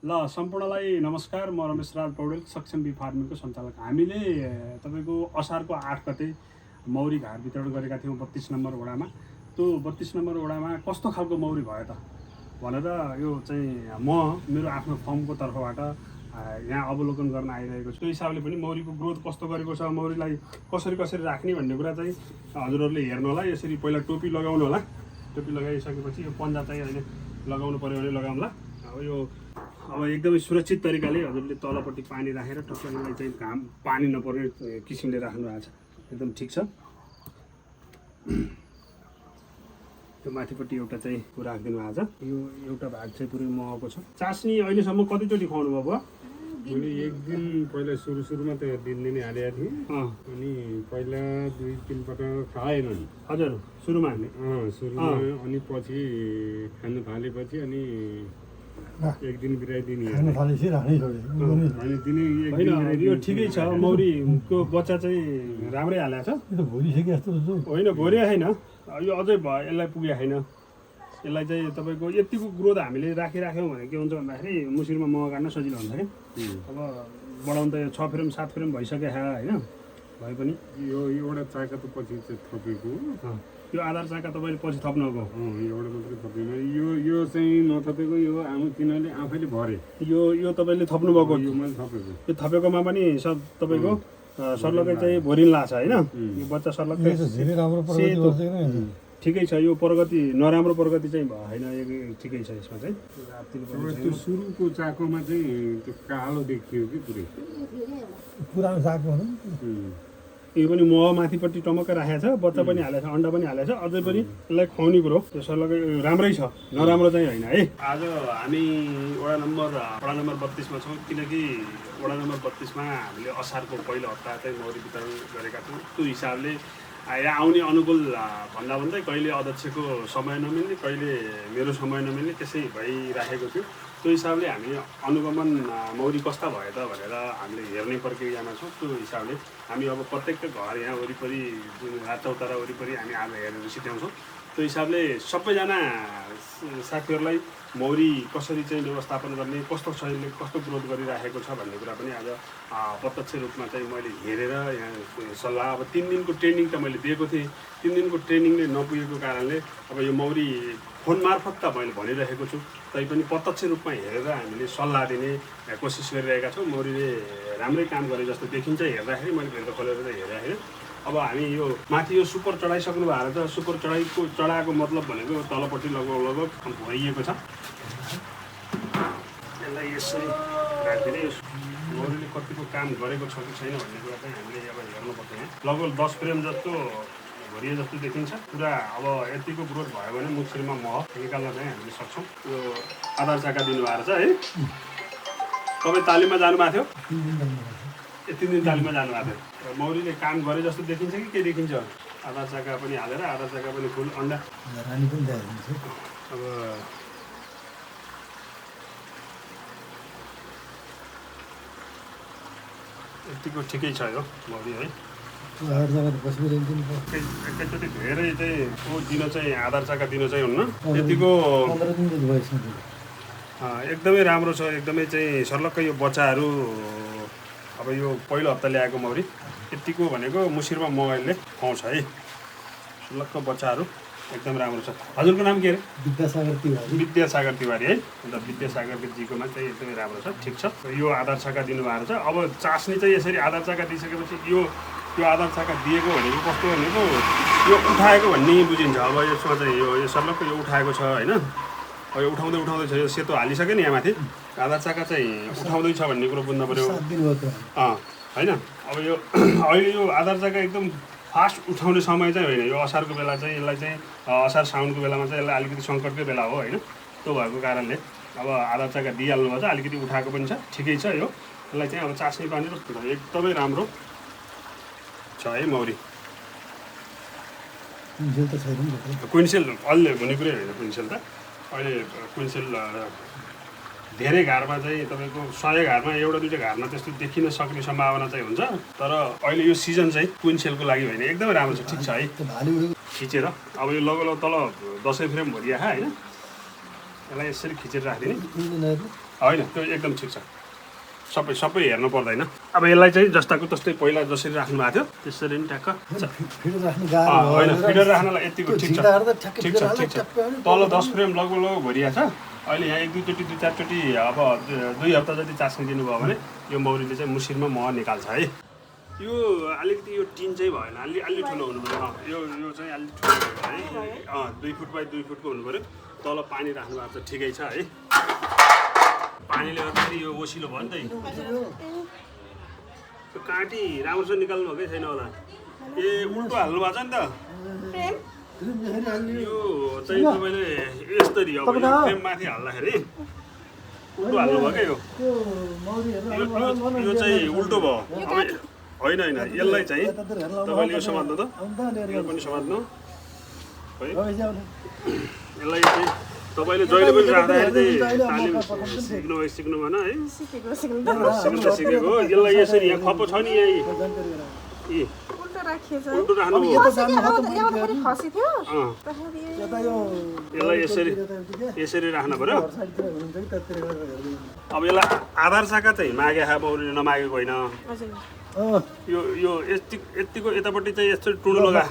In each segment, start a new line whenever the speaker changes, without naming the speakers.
ल सम्पूर्णलाई नमस्कार। म रमेश राज पौडेल, सक्षम बी फार्मिङको सञ्चालक। हामीले तपाईँको असारको 8 गते मौरी घार वितरण गरेका थियौँ 32 नम्बर वडामा। त्यो 32 नम्बर वडामा कस्तो खालको मौरी भयो त भनेर यो चाहिँ म मेरो आफ्नो फर्मको तर्फबाट यहाँ अवलोकन गर्न आइरहेको छु। त्यो हिसाबले पनि मौरीको ग्रोथ कस्तो गरेको छ, मौरीलाई कसरी राख्ने भन्ने कुरा चाहिँ हजुरहरूले हेर्नु होला। यसरी पहिला टोपी लगाउनु होला। टोपी लगाइसकेपछि यो पन्जा चाहिँ अहिले लगाउनु पर्यो भने लगाउँला। अब एकदमै सुरक्षित तरिकाले हजुरले तलपट्टि पानी राखेर टक्कलाई चाहिँ घाम पानी नपर्ने किसिमले राख्नु भएको छ। एकदम ठिक छ। त्यो माथिपट्टि एउटा चाहिँ राखिदिनु भएको छ। यो एउटा भाग चाहिँ पुरै मगको छ। चास्नी अहिलेसम्म कतिचोटि खुवाउनु भयो बुवा?
मैले एक दिन पहिला सुरुमा त दिनदिनै हालेको थिएँ। अनि पहिला 2-3 पटक खाएन नि।
हजुर, सुरुमा
अनि पछि खानु थालेपछि अनि एक दिन बिराइदिने
यो ठिकै छ। मौरीको बच्चा चाहिँ राम्रै हालेको छ। होइन, घोरिया छैन। यो अझै यसलाई पुगेको छैन। यसलाई चाहिँ तपाईँको यतिको ग्रोथ हामीले राख्यौँ भने के हुन्छ भन्दाखेरि मुसिरमा मह काट्न सजिलो हुन्छ क्या। अब बढाउनु त 6 फ्रेम 7 फ्रेम भइसक्यो होइन। भए पनि
यो एउटा चाका त पछि चाहिँ थपेको।
यो आधार चाका तपाईँले पछि थप्नुभएको?
एउटा मात्रै थपेन। यो चाहिँ नथपेको, यो तिनीहरूले आफैले भरे।
यो तपाईँले थप्नुभएको?
यो मैले थपेको।
यो थपेकोमा पनि सब तपाईँको सर्लकै चाहिँ भोरिन लाग्छ होइन। यो बच्चा सर्लकै ठिकै छ। यो प्रगति नराम्रो प्रगति चाहिँ होइन, ठिकै छ। यसमा चाहिँ
त्यो सुरुको चाकोमा चाहिँ त्यो कालो देखियो कि
पुरानो चाको
यो पनि मह माथिपट्टि टमक्क राखेको छ। बच्चा पनि हालेको छ, अन्डा पनि हालेको छ। अझै पनि यसलाई खुवाउने कुरो त्यो सर्लकै राम्रै छ, नराम्रो चाहिँ होइन है। आज हामी वडा नम्बर 32 मा छौँ। किनकि वडा नम्बर 32 मा हामीले असारको पहिलो हप्ता चाहिँ मौरी वितरण गरेका थियौँ। त्यो हिसाबले यहाँ आउने अनुकूल भन्दै कहिले अध्यक्षको समय नमिल्ने, कहिले मेरो समय नमिल्ने, त्यसै भइराखेको थियो। त्यो हिसाबले हामी अनुगमन मौरी कस्ता भयो त भनेर हामीले हेर्ने प्रक्रियामा छौँ। त्यो हिसाबले हामी अब प्रत्येक घर यहाँ वरिपरि जुन चौतारा वरिपरि हामी आज हेरेर सिध्याउँछौँ। त्यो हिसाबले सबैजना साथीहरूलाई मौरी कसरी चाहिँ व्यवस्थापन गर्ने, कस्तो शैलीले कस्तो ग्रोथ गरिराखेको छ भन्ने कुरा पनि आज प्रत्यक्ष रूपमा चाहिँ मैले हेरेर यहाँ सल्लाह। अब 3 दिनको ट्रेनिङ त मैले दिएको थिएँ। 3 दिनको ट्रेनिङले नपुगेको कारणले अब यो मौरी फोन मार्फत त मैले भनिरहेको छु, तैपनि प्रत्यक्ष रूपमा हेरेर हामीले सल्लाह दिने कोसिस गरिरहेका छौँ। मौरीले राम्रै काम गरे जस्तो देखिन्छ हेर्दाखेरि। मैले भित्र खोलेर चाहिँ हेरेँ। अब हामी यो माथि यो सुपर चढाइसक्नु भएको छ। सुपर चढाएको मतलब भनेको तलपट्टि लगभग भरिएको छ। यसलाई यसरी राखिदिने। मौरीले कतिको काम गरेको छ कि छैन भन्ने कुरा चाहिँ हामीले अब हेर्नुपर्छ। लगभग 10 फ्रेम जस्तो भरिए जस्तो देखिन्छ। पुरा अब यतिको ग्रोथ भयो भने मुखिरमा मह निकाल्न चाहिँ हामीले सक्छौँ। यो आधार चाका दिनुभएको छ है। तपाईँ तालिममा जानुभएको थियो? 3 दिन तालिममा जानुभएको थियो। मौरीले काम गरे जस्तो देखिन्छ कि के देखिन्छ? आधार चाका पनि हालेर, आधार चाका पनि फुल, अन्डा
रानी पनि दिन्छ।
अब यतिको ठिकै छ यो मौरी है। एकैचोटि धेरै चाहिँ दिन चाहिँ आधार चाका दिन चाहिँ हुन्न। यतिको एकदमै राम्रो छ। एकदमै चाहिँ सर्लक्कै यो बच्चाहरू अब यो पहिलो हप्ता ल्याएको मौरी यतिको भनेको मुसिरमा मगरले खुवाउँछ है। सर्लक्क बच्चाहरू एकदम राम्रो छ। हजुरको नाम के अरे? विद्यासागर तिवारी है। अन्त विद्यासागर जीकोमा चाहिँ एकदमै राम्रो छ। ठिक छ। यो आधार चाका दिनुभएको छ। अब चास्नी चाहिँ यसरी आधार चाका दिइसकेपछि यो आधार चाका दिएको भनेको कस्तो भनेको यो उठाएको भन्ने बुझिन्छ। अब यसमा चाहिँ यो सर्लक्क यो उठाएको छ होइन। अब यो उठाउँदै छ। यो सेतो हालिसक्यो नि यहाँ माथि। आधार चाका चाहिँ उठाउँदैछ भन्ने कुरो बुझ्नु पऱ्यो होइन। अब यो अहिले यो आधार चाका एकदम फास्ट उठाउने समय चाहिँ होइन। यो असारको बेला चाहिँ यसलाई चाहिँ असार साउनको बेलामा चाहिँ यसलाई अलिकति सङ्कटकै बेला हो होइन। त्यो भएको कारणले अब आधार चाका दिइहाल्नु भएको छ। अलिकति उठाएको पनि छ। ठिकै छ। यो यसलाई चाहिँ अब चास्नी पानी एकदमै राम्रो छ है मौरी। क्विन्सेल अहिले हुने कुरै होइन। क्विन्सेल त अहिले क्विन्सेल धेरै घारमा चाहिँ तपाईँको 100 घारमा एउटा दुईवटा घारमा त्यस्तो देखिन सक्ने सम्भावना चाहिँ हुन्छ। तर अहिले यो सिजन चाहिँ क्विन्सेलको लागि होइन, एकदमै राम्रो छ। ठिक छ है। खिचेर अब यो लगभग तल 10 फ्रेम भरिया होइन। यसलाई यसरी खिचेर राखिदिने। होइन त्यो एकदम ठिक छ सबै हेर्नु पर्दैन अब यसलाई चाहिँ जस्ताको तस्तै पहिला जसरी राख्नु भएको थियो त्यसरी नै ट्याक्क
फिटर राख्नु गाह्रो
होइन फिटर राख्नलाई यतिको ठिक छ ठिक छ तल 10 फ्रेम लगभग भरिया छ अहिले यहाँ 1 2 चोटि 2 4 चोटि अब 2 हप्ता जति चास्नी दिनुभयो भने यो मौरीले चाहिँ मुसिरमा मह निकाल्छ है यो अलिकति यो टिन चाहिँ भएन अलि ठुलो हुनु पर्यो यो चाहिँ अलि ठुलो है 2 फुट बाइ 2 फुटको हुनु पर्यो तल पानी राख्नु भएको त ठिकै छ है पानीले गर्दाखेरि यो ओसिलो भयो नि त त्यो काँटी राम्रोसँग निकाल्नु भएकै छैन होला ए उल्टो हाल्नु भएको छ नि त यो चाहिँ तपाईँले यसरी अब यो फ्रेम माथि हाल्दाखेरि उल्टो हाल्नु भयो क्या यो चाहिँ उल्टो भयो अब होइन यसलाई चाहिँ तपाईँले यो समात्नु त यो पनि समात्नु है यसलाई चाहिँ तपाईँले जहिले पनि राख्दाखेरि चाहिँ तालिम सिक्नु भएन है सिकेको यसलाई यसरी यहाँ खप्पो छ नि यही उल्टो राख्नु यसलाई यसरी राख्नु पर्यो अब यसलाई आधार शाखा चाहिँ मागे मौरीले नमागेको होइन यो यतिको यतापट्टि चाहिँ यस्तो टुँडो लगायो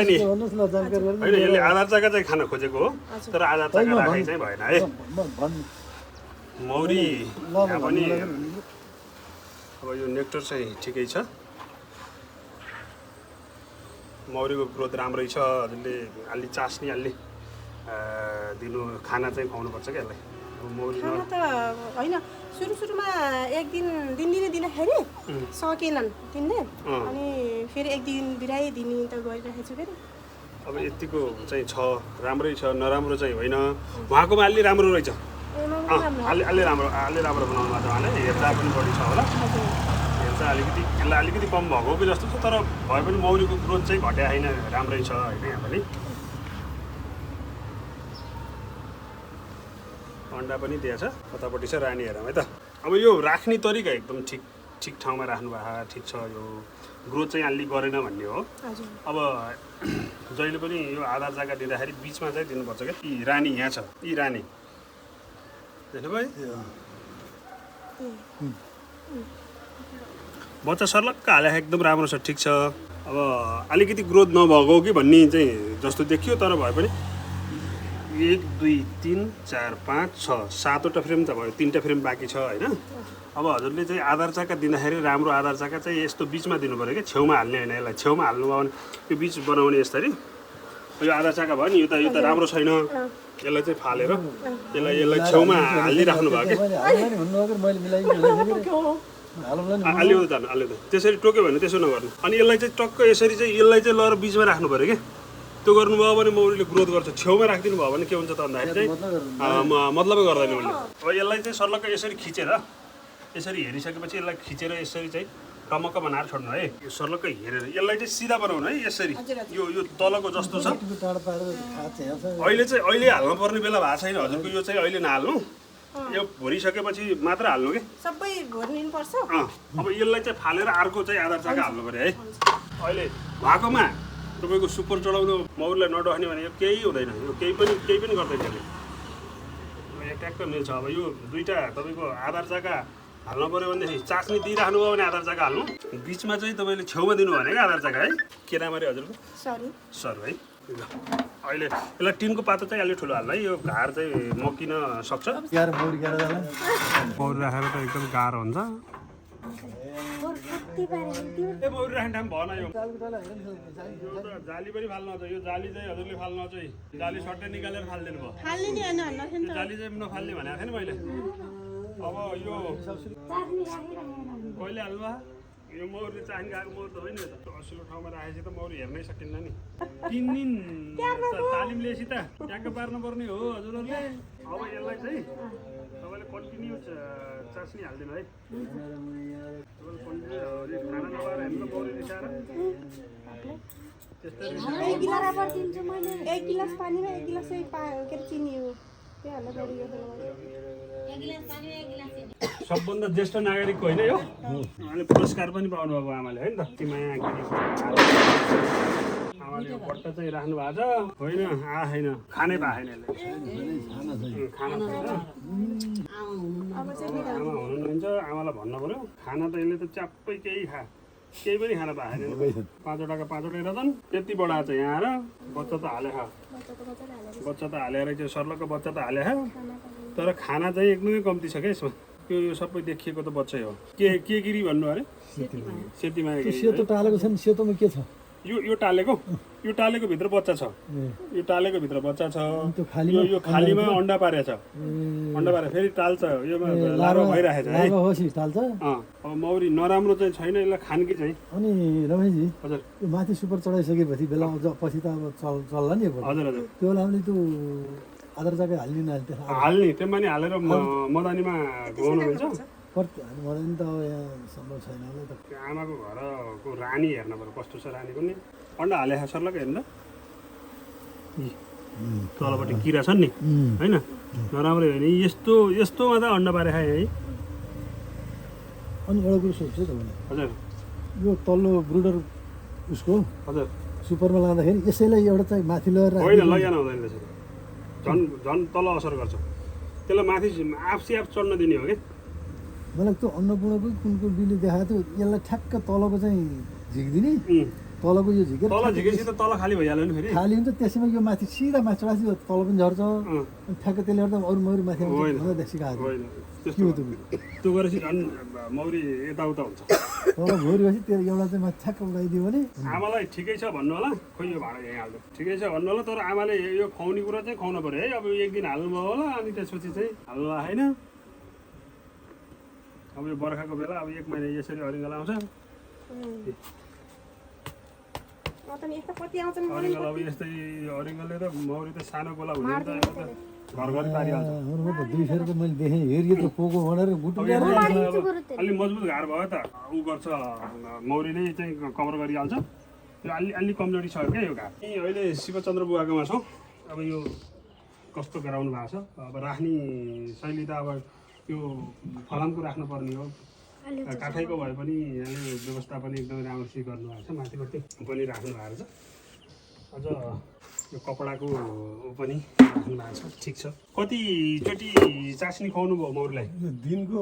नि होइन यसले आधार चाका चाहिँ खान खोजेको हो तर आधार चाका राखेको चाहिँ भएन है मौरी यहाँ पनि अब यो नेक्टर चाहिँ ठिकै छ मौरीको ग्रोथ राम्रै छ हजुरले अलि चास्नी अलि दिनु खाना चाहिँ खुवाउनुपर्छ क्या यसलाई मौरी
होइन सुरुमा एक दिन दिँदाखेरि सकेनन् तिनले अनि फेरि एक दिन बिराइ दिने त गरिरहेको छु फेरि
अब यतिको चाहिँ छ राम्रै छ नराम्रो चाहिँ होइन उहाँकोमा अलि राम्रो रहेछ अलि राम्रो बनाउनु भएको छ उहाँले हेर्दा पनि बढी छ होला हेर्दा यसलाई अलिकति कम भएको कि जस्तो छ तर भए पनि मौरीको ग्रोथ चाहिँ घट्या होइन राम्रै छ होइन यहाँ पनि अन्डा पनि दिएछ कतापट्टि छ रानी हेरौँ है त अब यो राख्ने तरिका एकदम ठिक ठाउँमा राख्नु भएको ठिक छ यो ग्रोथ चाहिँ अलि गरेन भन्ने हो अब जहिले पनि यो आधार जग्गा दिँदाखेरि बिचमा चाहिँ दिनुपर्छ क्या यी रानी यहाँ छ यी रानी देख्नु भयो बच्चा सर्लक्क हाले एकदम राम्रो छ ठिक छ अब अलिकति ग्रोथ नभएको कि भन्ने चाहिँ जस्तो देखियो तर भए पनि 1 2 3 4 5 6 7वटा फ्रेम त भयो 3टा फ्रेम बाँकी छ होइन अब हजुरले चाहिँ आधार चाका दिँदाखेरि राम्रो आधार चाका चाहिँ यस्तो बिचमा दिनु पऱ्यो क्या छेउमा हाल्ने होइन यसलाई छेउमा हाल्नुभयो भने यो बिच बनाउने यसरी यो आधार चाका भयो नि यो त राम्रो छैन यसलाई चाहिँ फालेर यसलाई छेउमा हालिदिइराख्नु भयो क्या अलि त्यसरी टोक्यो भने त्यसो नगर्नु अनि यसलाई चाहिँ टक्क यसरी चाहिँ यसलाई चाहिँ लगेर बिचमा राख्नु पऱ्यो क्या त्यो गर्नुभयो भने मौरीले ग्रोथ गर्छ छेउमा राखिदिनु भयो भने के हुन्छ त भन्दाखेरि चाहिँ मतलबै गर्दैन उसले अब यसलाई चाहिँ सर्लक्क यसरी खिचेर यसरी हेरिसकेपछि यसलाई खिचेर यसरी चाहिँ टमक्क बनाएर छोड्नु है यो सर्लक्क हेरेर यसलाई चाहिँ सिधा बनाउनु है यसरी यो तलको जस्तो छ अहिले हाल्नु पर्ने बेला भएको छैन हजुरको यो चाहिँ अहिले नहाल्नु यो भरिसकेपछि मात्र हाल्नु कि
सबै भर्नुपर्छ
अब यसलाई चाहिँ फालेर अर्को चाहिँ आधार चाका हाल्नु पऱ्यो है अहिले भएकोमा तपाईँको सुपर चढाउनु मौरीलाई नडहने भने यो केही हुँदैन यो केही पनि गर्दैन यसले ट्याक्क मिल्छ अब यो दुईवटा तपाईँको आधार चाका हाल्नु पऱ्यो भनेदेखि चास्नी दिइराख्नु भयो भने आधार चाका हाल्नु बिचमा चाहिँ तपाईँले छेउमा दिनु भने क्या आधार चाका है के राम्ररी हजुरको सर है अहिले यसलाई टिनको पातो चाहिँ अलि ठुलो हाल्नु है यो घार चाहिँ मकिन सक्छ मौरी राखेर त एकदम गाह्रो हुन्छ मौरी राख्ने ठाउँ भएन यो जाली पनि फाल्नु आउँछ यो जाली चाहिँ हजुरले फाल्नु आउँछ जाली सट्टै निकालेर फालिदिनु भयो जाली चाहिँ नफाल्ने भनेको थिएँ नि मैले अब यो कहिले हाल्नु यो मौरीले चाहने गएको मौरी त होइन असिलो ठाउँमा राखेपछि त मौरी हेर्नै सकिन्न नि 3 दिन तालिम लिएपछि त ट्याक्क पार्नु पर्ने हो हजुरहरूले अब यसलाई चाहिँ तपाईँले कन्टिन्यू चास्नी हालिदिनु है खाना नभएर हेर्नु मौरी रिसाएर
एक गिलास पानीमा 1 गिलास चिनी हो
सबभन्दा ज्येष्ठ नागरिकको होइन यो उहाँले पुरस्कार पनि पाउनु भएको आमाले है नि त तिमाया आमाले यो बट्टा चाहिँ राख्नु भएको छ होइन छैन खानै पाएन यसले खाना छैन
अब चाहिँ
आमा हुनुहुन्छ आमालाई भन्नु पर्यो खाना त यसले त च्याप्पै केही पनि खान पाएन 5वटाका 5वटै रहेछन् त्यति बडा चाहिँ यहाँ आएर बच्चा त हाले बच्चा त हालेर चाहिँ सर्लको बच्चा त हाले तर खाना चाहिँ एकदमै कम्ती छ क्या यसमा यो सबै देखिएको त बच्चै हो के गिरी भन्नु अरे सेतीमा
सेतो टालेको छ नि सेतोमा के छ
यो टालेको भित्र बच्चा छ यो टालेको भित्र बच्चा छ
त्यो खालीमा
यो खालीमा अन्डा पारेछ अन्डा पारे फेरि टाल्छ यो लार्वा भइरहेछ है
लार्वा होस् टाल्छ
अब मौरी नराम्रो चाहिँ छैन यसलाई खानकी चाहिँ
अनि रमेशजी
हजुर
यो माथि सुपर चढाइसकेपछि बेला पछि त अब चल्ला नि
हजुर हजुर
त्यो बेला हामीले त्यो आधार जागा हाल्ने नहाल्थ्यो
हाल्ने त्यसमा नि हालेर मदानीमा घुमाउनु मिल्छ
मलाई नि त अब यहाँ सम्भव छैन होला त
त्यो आमाको घरको रानी हेर्न पर्यो कस्तो छ रानीको नि अन्डा हाले सर्लक हेर्नु तलपट्टि किरा छन् नि होइन नराम्रो होइन यस्तोमा त अन्डा पारे खाएँ है
अनि एउटा कुरो सोध्छु तपाईँलाई
हजुर
यो तल्लो ब्रुडर उसको
हजुर
सुपरमा लाँदाखेरि यसैलाई एउटा चाहिँ माथि लगेर
होइन लैजान हुँदैन त्यसरी झन् तल असर गर्छ त्यसलाई माथि आफ चढ्न दिने हो कि
मलाई त्यो अन्नपूर्णको कुनको बिले देखाएको थियो यसलाई ठ्याक्क तलको चाहिँ झिकिदिने तलको यो झिकेर
तल झिकेपछि त तल खाली भइहाल्यो नि फेरि
खाली हुन्छ त्यसैमा यो माथि सिधा माथि चढाएपछि यो तल पनि झर्छ अनि ठ्याक्क त्यसले गर्दा अरू मौरी माथि आउँछ सिकाएको
होइन
के हो त्यो
त्यो गरेपछि झन् मौरी यताउता हुन्छ
तल भोरि भएपछि त्यो एउटा चाहिँ माथि ठ्याक्क उडाइदियो भने
आमालाई ठिकै छ भन्नु होला खोइ यो भाँडा यहीँ हाल्नु ठिकै छ भन्नु होला तर आमाले यो खुवाउने कुरा चाहिँ खुवाउनु पऱ्यो है अब एक दिन हाल्नुभयो होला अनि त्यसपछि चाहिँ हाल्नु होइन अब यो बर्खाको बेला अब 1 महिना यसरी अरिङ्गल आउँछ अरिङ्गल अब यस्तै अरिङ्गलले त मौरी त सानो गोला हुने त घर पारिहाल्छ
दुई फेरको मैले देखेँ हेरियो त पोको भनेर
अलि मजबुत घार भयो त ऊ गर्छ मौरीले चाहिँ कभर गरिहाल्छ यो अलि कमजोरी छ क्या यो घार अहिले शिवचन्द्र बुवाकोमा छौँ अब यो कस्तो गराउनु भएको छ अब राख्ने शैली त अब यो फलामको राख्नुपर्ने हो काठैको भए पनि यहाँले व्यवस्था पनि एकदमै राम्रोसित गर्नुभएको छ माथिपट्टि पनि राख्नु भएको छ अझ यो कपडाको पनि राख्नु भएको छ ठिक छ कतिचोटि चास्नी खुवाउनु भयो मौरीलाई
दिनको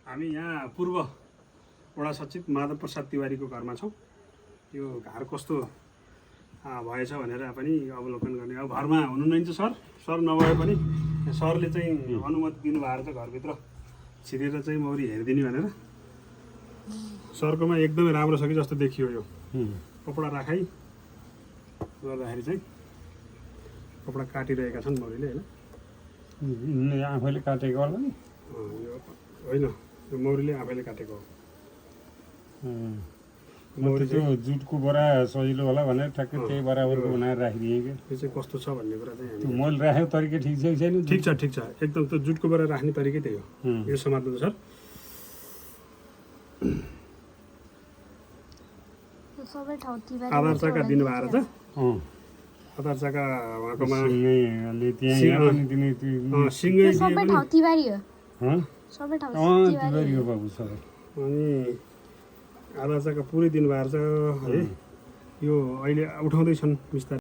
हामी यहाँ पूर्व वडा सचिव माधव प्रसाद तिवारीको घरमा छौँ यो घार कस्तो भएछ भनेर पनि अवलोकन गर्ने अब घरमा हुनुहुन्छ सर नभए पनि सरले चाहिँ अनुमति दिनुभएको छ घरभित्र छिरेर चाहिँ मौरी हेरिदिने भनेर सरकोमा एकदमै राम्रो छ कि जस्तो देखियो यो कपडा राखाइ गर्दाखेरि चाहिँ कपडा काटिरहेका छन् मौरीले होइन
आफैले काटेको होला नि
होइन यो मौरीले आफैले काटेको हो
मौरी त्यो जुटको बोरा सजिलो होला भनेर ठ्याक्कै त्यही बराबरको बनाएर राखिदिएँ कि
यो चाहिँ कस्तो छ भन्ने कुरा चाहिँ
त्यो मैले राखेको तरिका ठिक छ कि छैन
ठिक छ एकदम त्यो जुटको बोरा राख्ने तरिकै त्यही हो यो समात्नु सर आधार चाका दिनुभएको रहेछ आधार चाका उहाँकोमा सिँगै अनि आधार चाका पुरै दिनुभएको छ है यो अहिले उठाउँदैछन् बिस्तारै